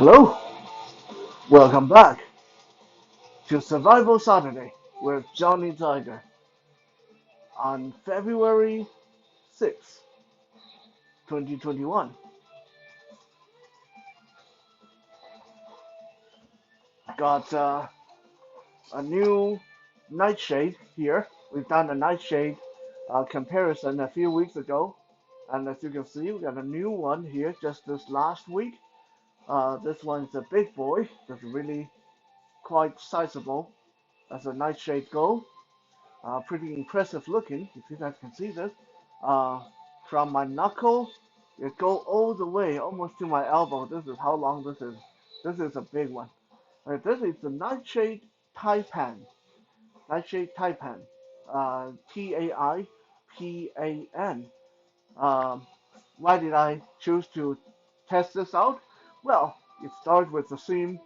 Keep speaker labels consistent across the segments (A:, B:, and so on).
A: Hello, welcome back to Survival Saturday with Johnny Tiger on February 6th, 2021. Got a new nightshade here. We've done a nightshade comparison a few weeks ago, and as you can see, we got a new one here just this last week. This one's a big boy, it's really quite sizable as a nightshade go. Pretty impressive looking, if you guys can see this. Uh, from my knuckle, it go all the way almost to my elbow. This is how long this is. This is a big one. This is the Nightshade Taipan. Nightshade Taipan. Taipan. Um, why did I choose to test this out? Well, it starts with the same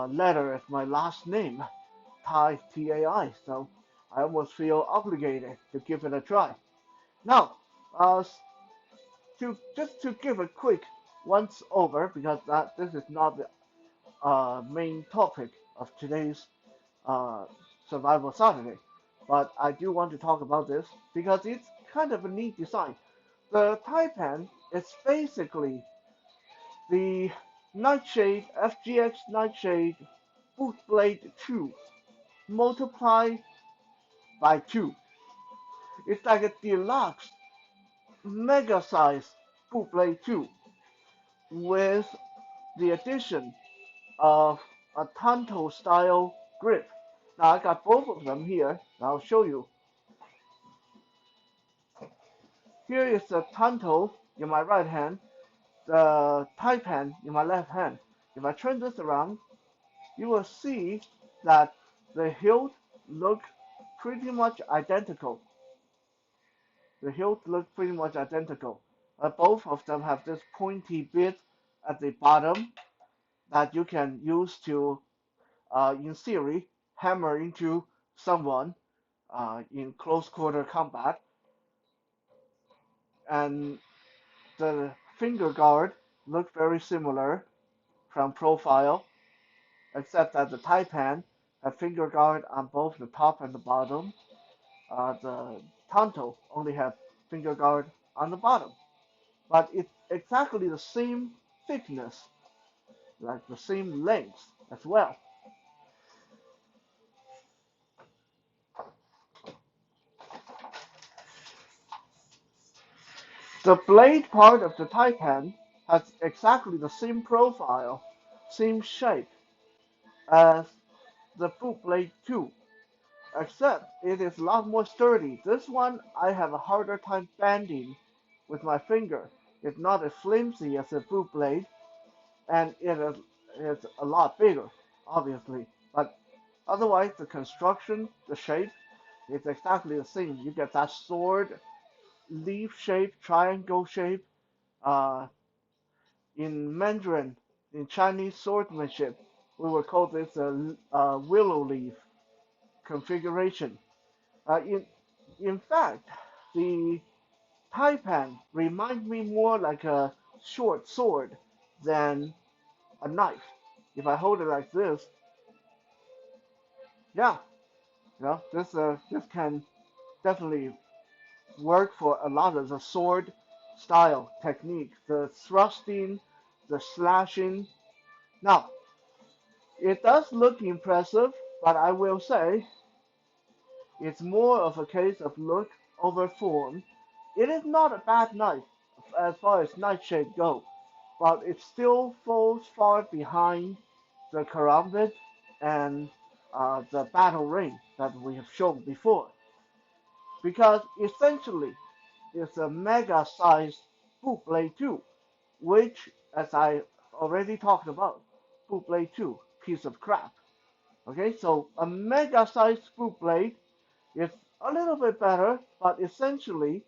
A: letter as my last name, Tai, T-A-I. So I almost feel obligated to give it a try. Now, uh, to give a quick once over, because this is not the main topic of today's uh, Survival Saturday, but I do want to talk about this because it's kind of a neat design. The Taipan is basically the Nightshade FGX Nightshade Boot Blade 2 multiplied by 2. It's like a deluxe mega size Boot Blade 2 with the addition of a Tanto style grip. Now I got both of them here. I'll show you. Here is the Tanto in my right hand, the Taipan in my left hand. If I turn this around, you will see that the hilt look pretty much identical. The hilt look pretty much identical. Both of them have this pointy bit at the bottom that you can use to, in theory, hammer into someone in close quarter combat. And the finger guard look very similar from profile, except that the Taipan have finger guard on both the top and the bottom. The Tanto only have finger guard on the bottom, but it's exactly the same thickness, like the same length as well. The blade part of the Taipan has exactly the same profile, same shape as the boot blade 2, except it is a lot more sturdy. This one I have a harder time bending with my finger. It's not as flimsy as a boot blade, and it's a lot bigger, obviously. But otherwise, the construction, the shape, is exactly the same. You get that sword leaf shape, triangle shape. Uh, in Mandarin, in Chinese swordsmanship, we would call this a willow leaf configuration. In fact, the taipan reminds me more like a short sword than a knife. If I hold it like this, yeah, this can definitely work for a lot of the sword style technique, the thrusting, the slashing. Now, it does look impressive, but I will say it's more of a case of look over form. It is not a bad knife as far as nightshade go, but it still falls far behind the karambit and the battle ring that we have shown before. Because essentially it's a mega sized boot blade 2, which, as I already talked about, boot blade 2, piece of crap. Okay, so a mega sized boot blade is a little bit better, but essentially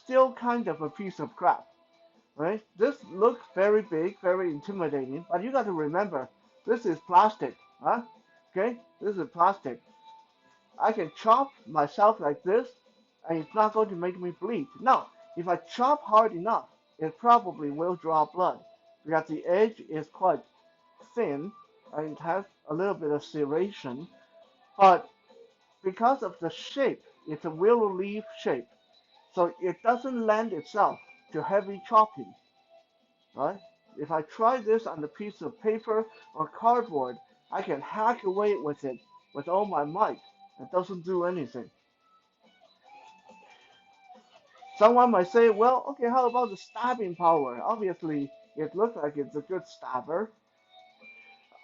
A: still kind of a piece of crap. Right? This looks very big, very intimidating, but you got to remember, this is plastic, huh? Okay, this is plastic. I can chop myself like this, and it's not going to make me bleed. Now, if I chop hard enough, it probably will draw blood because the edge is quite thin and it has a little bit of serration, but because of the shape, it's a willow leaf shape, so it doesn't lend itself to heavy chopping, right? If I try this on a piece of paper or cardboard, I can hack away with it with all my might. It doesn't do anything. Someone might say, well, okay, how about the stabbing power? Obviously, it looks like it's a good stabber.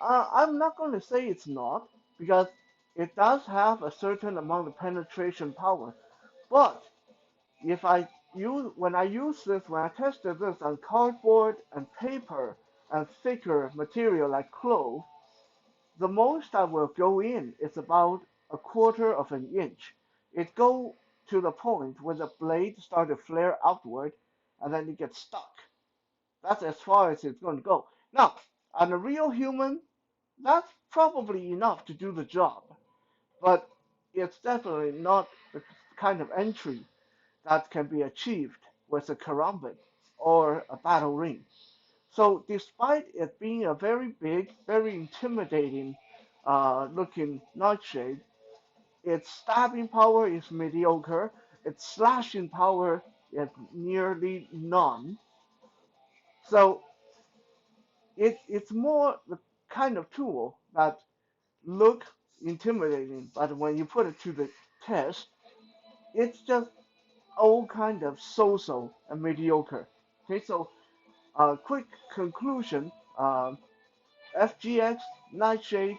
A: I'm not going to say it's not, because it does have a certain amount of penetration power. But if I when I tested this on cardboard and paper and thicker material like cloth, the most I will go in is about a quarter of an inch. It go to the point where the blade start to flare outward, and then it gets stuck. That's as far as it's going to go. Now, on a real human, that's probably enough to do the job, but it's definitely not the kind of entry that can be achieved with a karambit or a battle ring. So despite it being a very big, very intimidating looking nightshade, its stabbing power is mediocre, its slashing power is nearly none. So it's more the kind of tool that look intimidating, but when you put it to the test, it's just all kind of so-so and mediocre. Okay, so quick conclusion: FGX Nightshade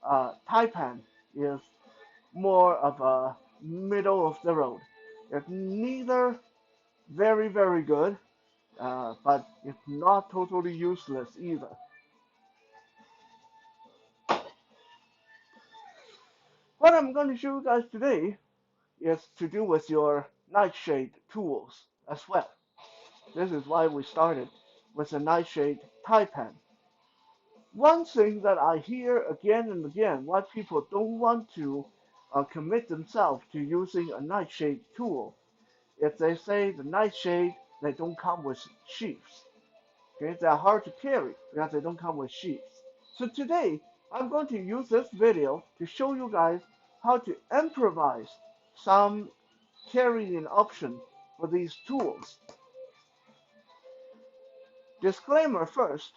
A: Taipan is more of a middle of the road. It's neither very very good, but it's not totally useless either. What I'm going to show you guys today is to do with your nightshade tools as well. This is why we started with the nightshade taipan. One thing that I hear again and again, why people don't want to commit themselves to using a nightshade tool, if they say the nightshade, they don't come with sheaths. Okay, they're hard to carry because they don't come with sheaths. So today, I'm going to use this video to show you guys how to improvise some carrying option for these tools. Disclaimer first,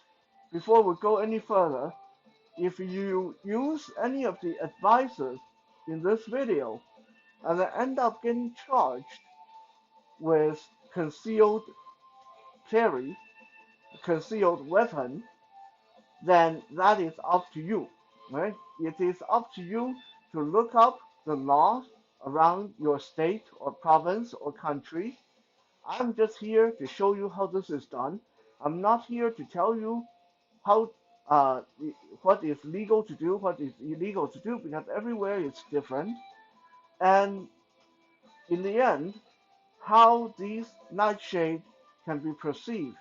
A: before we go any further, if you use any of the advices in this video and then end up getting charged with concealed carry, concealed weapon, then that is up to you, right? It is up to you to look up the laws around your state or province or country. I'm just here to show you how this is done. I'm not here to tell you how uh, what is legal to do, what is illegal to do, because everywhere is different. And in the end, how these nightshades can be perceived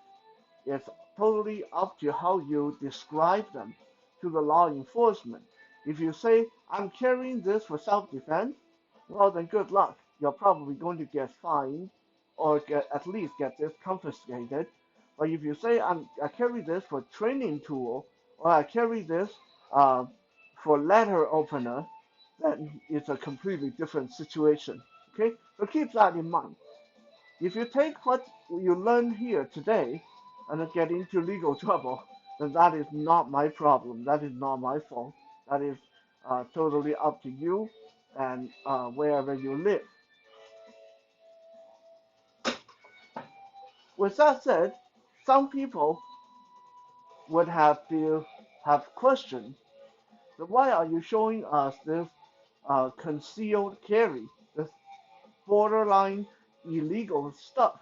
A: is totally up to how you describe them to the law enforcement. If you say, I'm carrying this for self-defense, well then good luck. You're probably going to get fined or at least get this confiscated. But if you say, I carry this for training tool or I carry this uh, for letter opener, then it's a completely different situation. Okay, so keep that in mind. If you take what you learn here today and get into legal trouble, then that is not my problem. That is not my fault. That is totally up to you and wherever you live. With that said, some people would have to have questioned, why are you showing us this concealed carry, this borderline illegal stuff?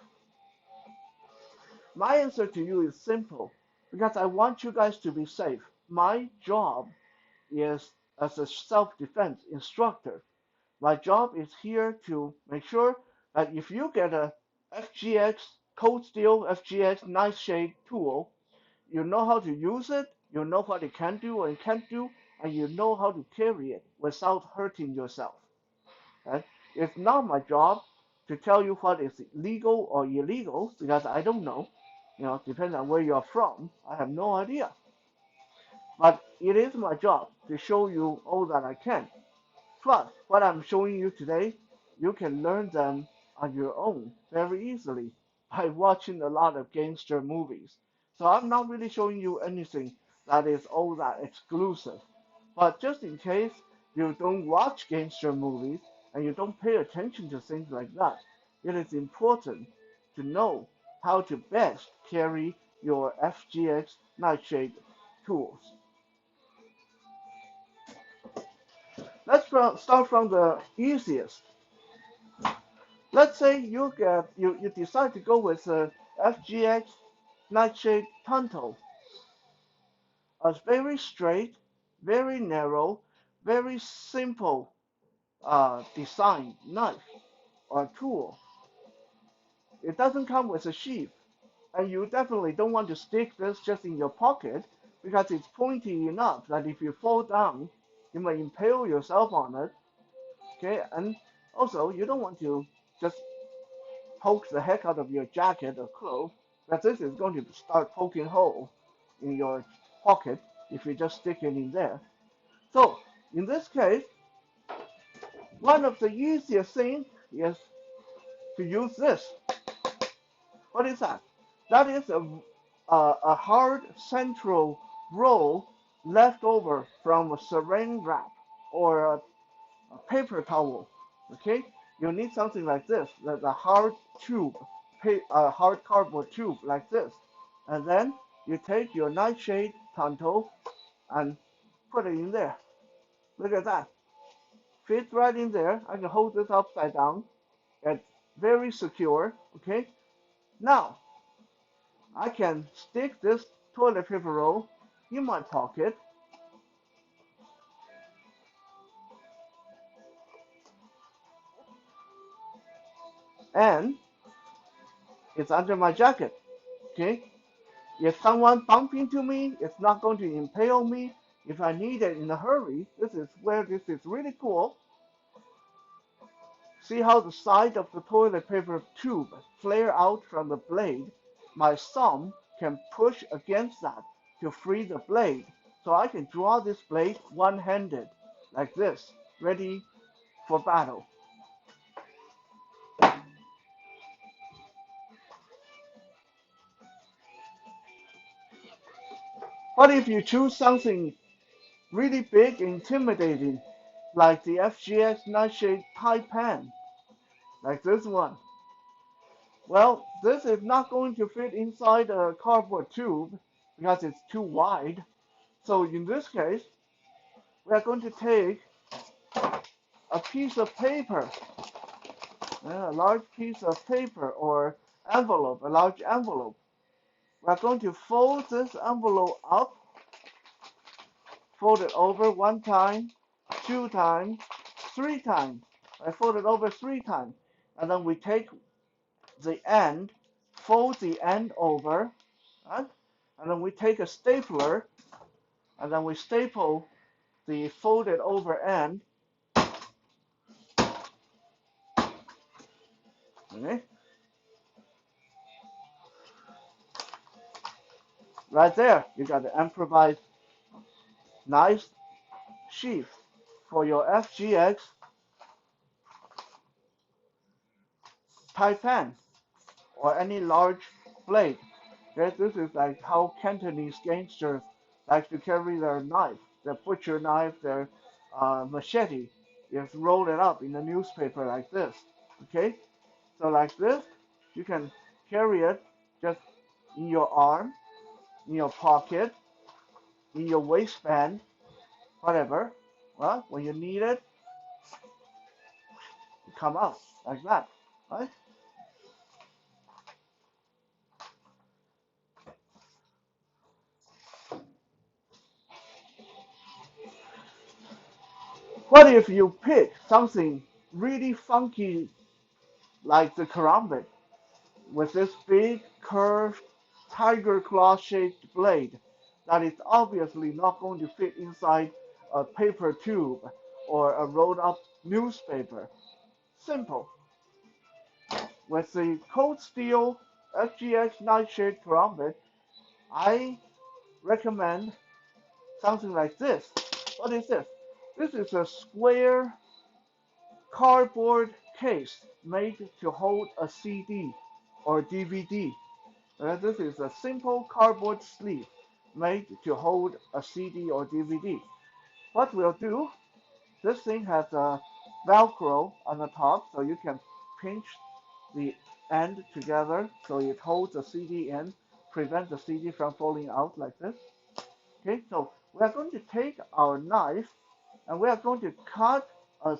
A: My answer to you is simple, because I want you guys to be safe. My job is as a self-defense instructor. My job is here to make sure that if you get a FGX Cold Steel FGX Nightshade tool, you know how to use it, you know what it can do and can't do, and you know how to carry it without hurting yourself. Right? It's not my job to tell you what is legal or illegal because I don't know. You know, depending on where you're from, I have no idea. But it is my job to show you all that I can. Plus, what I'm showing you today, you can learn them on your own very easily by watching a lot of gangster movies. So I'm not really showing you anything that is all that exclusive. But just in case you don't watch gangster movies and you don't pay attention to things like that, it is important to know how to best carry your FGX nightshade tools. Start from the easiest. Let's say you decide to go with a FGX nightshade Tonto, a very straight, very narrow, very simple design knife or tool. It doesn't come with a sheath, and you definitely don't want to stick this just in your pocket because it's pointy enough that if you fall down, you may impale yourself on it. Okay, and also you don't want to just poke the heck out of your jacket or clothes, that this is going to start poking hole in your pocket if you just stick it in there. So in this case, one of the easiest things is to use this. What is that? That is a hard central roll left over from a saran wrap or a paper towel. Okay, you need something like this, that's a hard tube, a hard cardboard tube like this, and then you take your nightshade Tonto and put it in there. Look at that, fits right in there. I can hold this upside down. It's very secure. Okay, now I can stick this toilet paper roll in my pocket and it's under my jacket. Okay, if someone bump into me, it's not going to impale me. If I need it in a hurry, this is where this is really cool. See how the side of the toilet paper tube flare out from the blade? My thumb can push against that to free the blade. So I can draw this blade one-handed, like this, ready for battle. What if you choose something really big, intimidating, like the FGX Nightshade Taipan, like this one? Well, this is not going to fit inside a cardboard tube because it's too wide. So in this case, we are going to take a piece of paper, a large piece of paper or envelope, a large envelope. We are going to fold this envelope up, fold it over one time, two times, three times. I fold it over three times. And then we take the end, fold the end over, right? And then we take a stapler, and then we staple the folded over end. Okay? Right there, you got the improvised nice sheath for your FGX Taipan or any large blade. Okay? This is like how Cantonese gangsters like to carry their knife, their butcher knife, their machete. Just roll it up in a newspaper like this. Okay? So like this, you can carry it just in your arm, in your pocket, in your waistband, whatever. Well, when you need it, you come out like that, right? What if you pick something really funky like the karambit with this big curved tiger claw shaped blade that is obviously not going to fit inside a paper tube or a rolled up newspaper? Simple. With the cold steel FGX nightshade karambit, I recommend something like this. What is this? This is a square cardboard case made to hold a CD or DVD. This is a simple cardboard sleeve made to hold a CD or DVD. What we'll do, this thing has a Velcro on the top, so you can pinch the end together so it holds the CD in, prevent the CD from falling out like this. Okay, so we are going to take our knife and we are going to cut a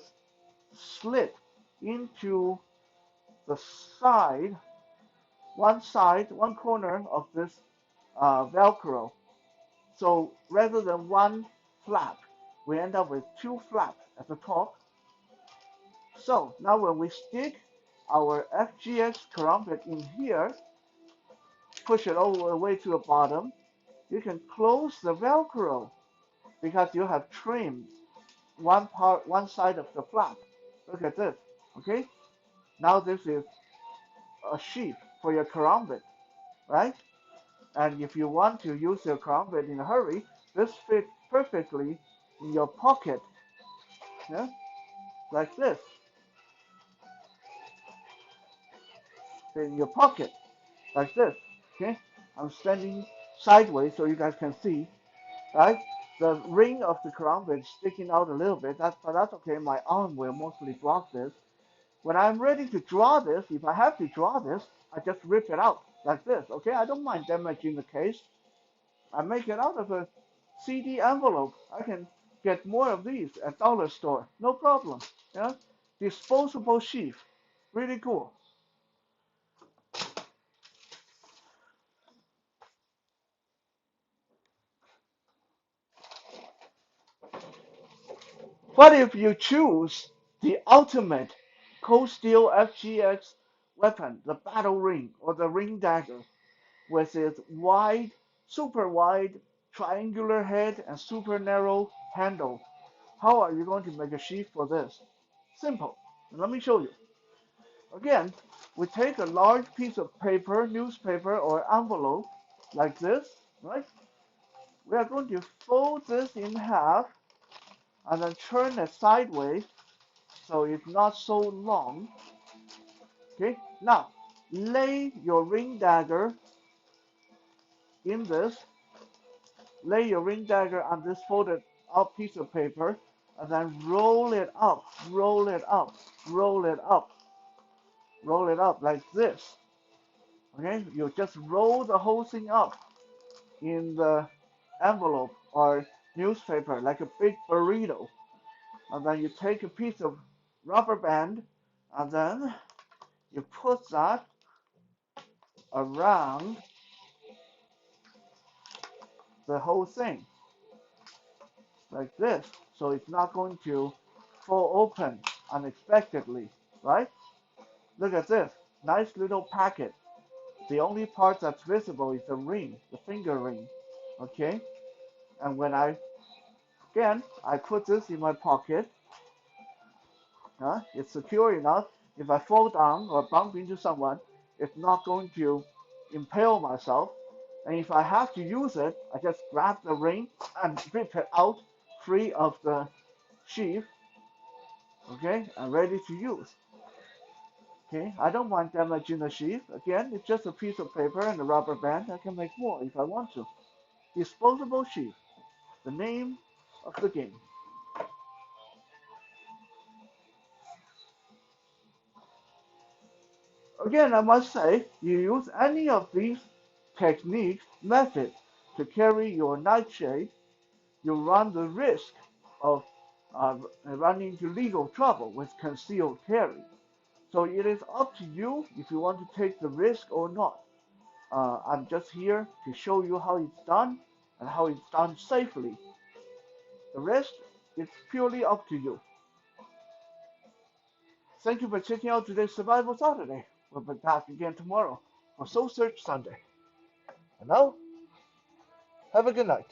A: slit into the side, one corner of this Velcro. So rather than one flap, we end up with two flaps at the top. So now when we stick our FGX carombit in here, push it all the way to the bottom, you can close the Velcro because you have trimmed one side of the flap. Look at this, okay? Now this is a sheath for your carombit, right? And if you want to use your carombit in a hurry, this fits perfectly in your pocket, yeah? Like this, in your pocket, like this, okay? I'm standing sideways so you guys can see, right? The ring of the carombit is sticking out a little bit, but that's okay. My arm will mostly block this. When I'm ready to draw this, if I have to draw this, I just rip it out like this, okay? I don't mind damaging the case. I make it out of a CD envelope. I can get more of these at dollar store, no problem. Yeah, disposable sheath, really cool. What if you choose the ultimate cold steel FGX weapon, the battle ring or the ring dagger, with its wide, super wide, triangular head and super narrow handle? How are you going to make a sheath for this? Simple. Let me show you. Again, we take a large piece of paper, newspaper, or envelope, like this, right? We are going to fold this in half and then turn it sideways so it's not so long. Okay, now lay your ring dagger in this, lay your ring dagger on this folded up piece of paper, and then roll it up, roll it up, roll it up, roll it up like this. Okay, you just roll the whole thing up in the envelope or newspaper like a big burrito. And then you take a piece of rubber band and then you put that around the whole thing like this. So it's not going to fall open unexpectedly, right? Look at this, nice little packet. The only part that's visible is the ring, the finger ring, okay? And when I put this in my pocket, it's secure enough. If I fall down or bump into someone, it's not going to impale myself. And if I have to use it, I just grab the ring and rip it out, free of the sheath, okay, and ready to use. Okay, I don't mind damaging the sheath. Again, it's just a piece of paper and a rubber band. I can make more if I want to. Disposable sheath, the name of the game. Again, I must say, you use any of these techniques, methods to carry your nightshade, you run the risk of running into legal trouble with concealed carry. So it is up to you if you want to take the risk or not. I'm just here to show you how it's done and how it's done safely. The rest is purely up to you. Thank you for checking out today's Survival Saturday. We'll be back again tomorrow for Soul Search Sunday. And now, have a good night.